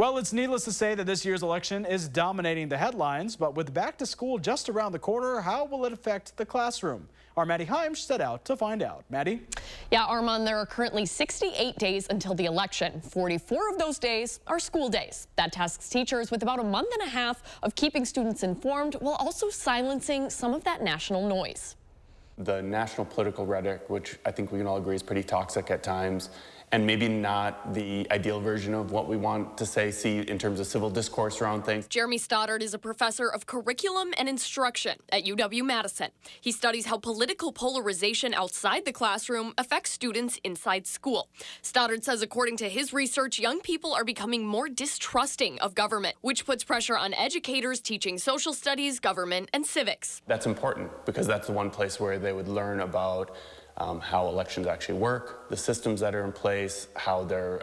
Well, it's needless to say that this year's election is dominating the headlines, but with back to school just around the corner, how will it affect the classroom? Our Maddie Heimsch set out to find out. Maddie? Yeah, Armand, there are currently 68 days until the election. 44 of those days are school days. That tasks teachers with about a month and a half of keeping students informed while also silencing some of that national noise. The national political rhetoric, which I think we can all agree is pretty toxic at times, and maybe not the ideal version of what we want to see in terms of civil discourse around things. Jeremy Stoddard is a professor of curriculum and instruction at UW-Madison. He studies how political polarization outside the classroom affects students inside school. Stoddard says according to his research, young people are becoming more distrusting of government, which puts pressure on educators teaching social studies, government, and civics. That's important because that's the one place where they would learn about how elections actually work, the systems that are in place, how they're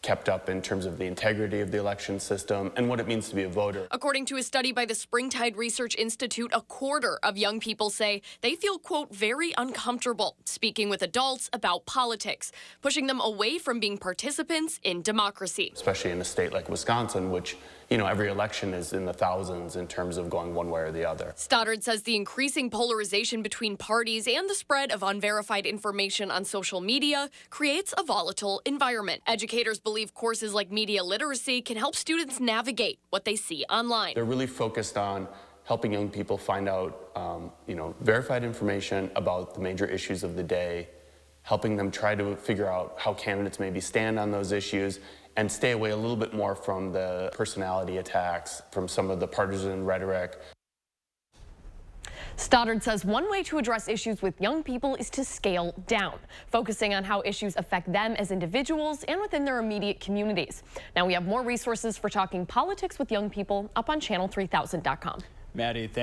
kept up in terms of the integrity of the election system, and what it means to be a voter. According to a study by the Springtide Research Institute, a quarter of young people say they feel, quote, very uncomfortable speaking with adults about politics, pushing them away from being participants in democracy. Especially in a state like Wisconsin, which, you know, every election is in the thousands in terms of going one way or the other. Stoddard says the increasing polarization between parties and the spread of unverified information on social media creates a volatile environment. Educators believe courses like media literacy can help students navigate what they see online. They're really focused on helping young people find out, verified information about the major issues of the day, helping them try to figure out how candidates maybe stand on those issues, and stay away a little bit more from the personality attacks, from some of the partisan rhetoric. Stoddard says one way to address issues with young people is to scale down, focusing on how issues affect them as individuals and within their immediate communities. Now we have more resources for talking politics with young people up on channel3000.com. Maddie, thank you.